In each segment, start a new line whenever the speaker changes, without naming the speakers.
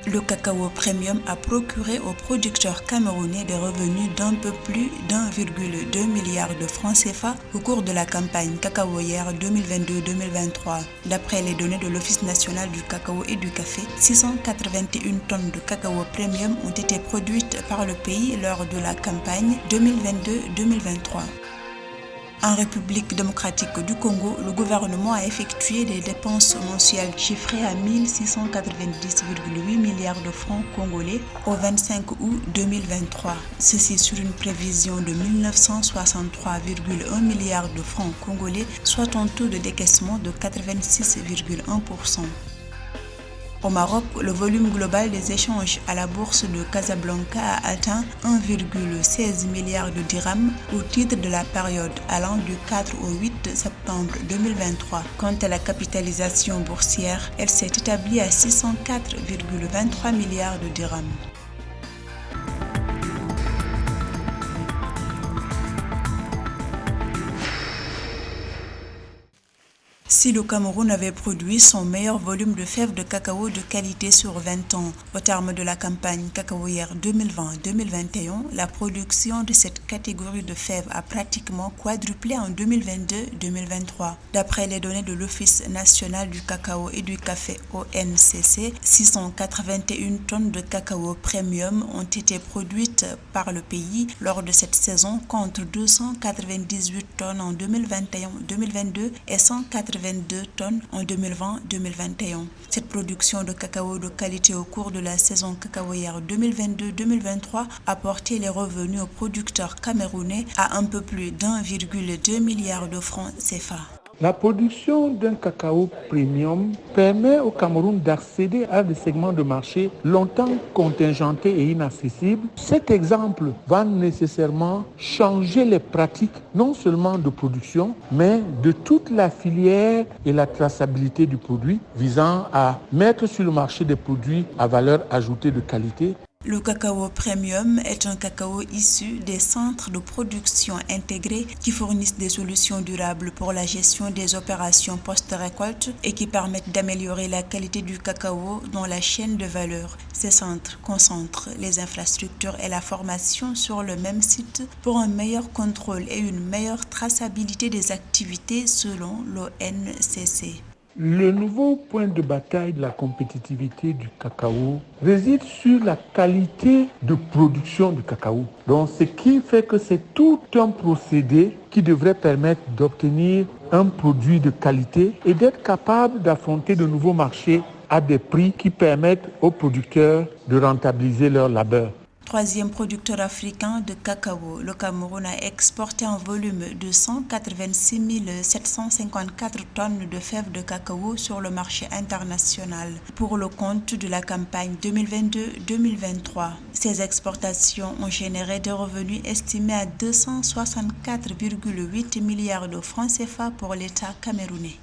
Le cacao premium a procuré aux producteurs camerounais des revenus d'un peu plus d'1,2 milliard de francs CFA au cours de la campagne cacaoyère 2022-2023. D'après les données de l'Office national du cacao et du café, 681 tonnes de cacao premium ont été produites par le pays lors de la campagne 2022-2023. En République démocratique du Congo, le gouvernement a effectué des dépenses mensuelles chiffrées à 1690,8 milliards de francs congolais au 25 août 2023. Ceci sur une prévision de 1963,1 milliards de francs congolais, soit un taux de décaissement de 86,1%. Au Maroc, le volume global des échanges à la bourse de Casablanca a atteint 1,16 milliard de dirhams au titre de la période allant du 4 au 8 septembre 2023. Quant à la capitalisation boursière, elle s'est établie à 604,23 milliards de dirhams. Si le Cameroun avait produit son meilleur volume de fèves de cacao de qualité sur 20 ans, au terme de la campagne cacaoyère 2020-2021, la production de cette catégorie de fèves a pratiquement quadruplé en 2022-2023. D'après les données de l'Office national du cacao et du café ONCC, 681 tonnes de cacao premium ont été produites par le pays lors de cette saison contre 298 tonnes en 2021-2022 et 182 tonnes en 2020-2021. Cette production de cacao de qualité au cours de la saison cacaoyère 2022-2023 a porté les revenus aux producteurs camerounais à un peu plus d'1,2 milliard de francs CFA.
La production d'un cacao premium permet au Cameroun d'accéder à des segments de marché longtemps contingentés et inaccessibles. Cet exemple va nécessairement changer les pratiques non seulement de production, mais de toute la filière et la traçabilité du produit, visant à mettre sur le marché des produits à valeur ajoutée de qualité.
Le cacao premium est un cacao issu des centres de production intégrés qui fournissent des solutions durables pour la gestion des opérations post-récolte et qui permettent d'améliorer la qualité du cacao dans la chaîne de valeur. Ces centres concentrent les infrastructures et la formation sur le même site pour un meilleur contrôle et une meilleure traçabilité des activités selon l'ONCC.
Le nouveau point de bataille de la compétitivité du cacao réside sur la qualité de production du cacao. Donc, ce qui fait que c'est tout un procédé qui devrait permettre d'obtenir un produit de qualité et d'être capable d'affronter de nouveaux marchés à des prix qui permettent aux producteurs de rentabiliser leur labeur.
Troisième producteur africain de cacao, le Cameroun a exporté un volume de 186 754 tonnes de fèves de cacao sur le marché international pour le compte de la campagne 2022-2023. Ces exportations ont généré des revenus estimés à 264,8 milliards de francs CFA pour l'État camerounais.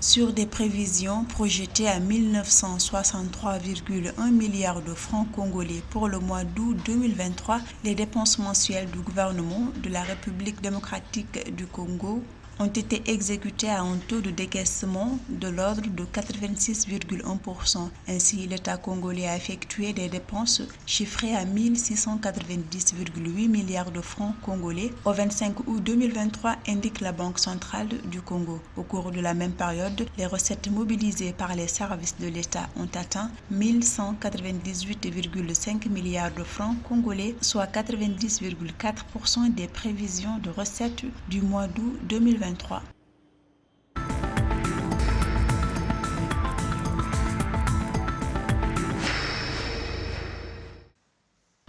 Sur des prévisions projetées à 1963,1 milliards de francs congolais pour le mois d'août 2023, les dépenses mensuelles du gouvernement de la République démocratique du Congo ont été exécutés à un taux de décaissement de l'ordre de 86,1%. Ainsi, l'État congolais a effectué des dépenses chiffrées à 1690,8 milliards de francs congolais au 25 août 2023, indique la Banque centrale du Congo. Au cours de la même période, les recettes mobilisées par les services de l'État ont atteint 1198,5 milliards de francs congolais, soit 90,4% des prévisions de recettes du mois d'août 2023.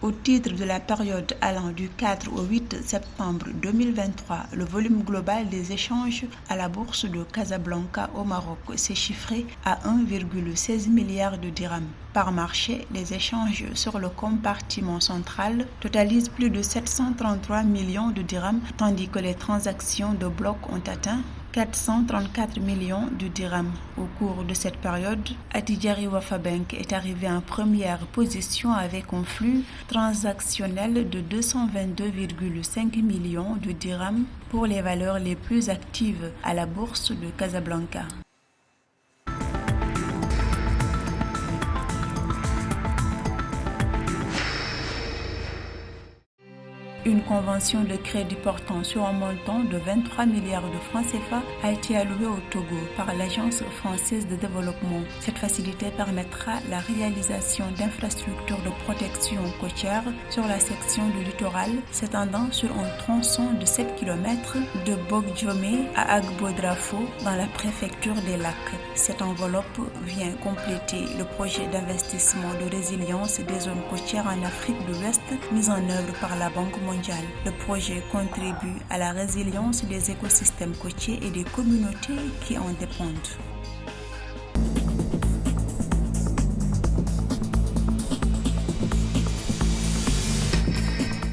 Au titre de la période allant du 4 au 8 septembre 2023, le volume global des échanges à la bourse de Casablanca au Maroc s'est chiffré à 1,16 milliard de dirhams. Par marché, les échanges sur le compartiment central totalisent plus de 733 millions de dirhams, tandis que les transactions de bloc ont atteint 434 millions de dirhams. Au cours de cette période, Attijari Wafa Bank est arrivé en première position avec un flux transactionnel de 222,5 millions de dirhams pour les valeurs les plus actives à la bourse de Casablanca. Une convention de crédit portant sur un montant de 23 milliards de francs CFA a été allouée au Togo par l'Agence française de développement. Cette facilité permettra la réalisation d'infrastructures de protection côtière sur la section du littoral s'étendant sur un tronçon de 7 km de Bogdjomé à Agbodrafo dans la préfecture des Lacs. Cette enveloppe vient compléter le projet d'investissement de résilience des zones côtières en Afrique de l'Ouest mis en œuvre par la Banque mondiale. Le projet contribue à la résilience des écosystèmes côtiers et des communautés qui en dépendent.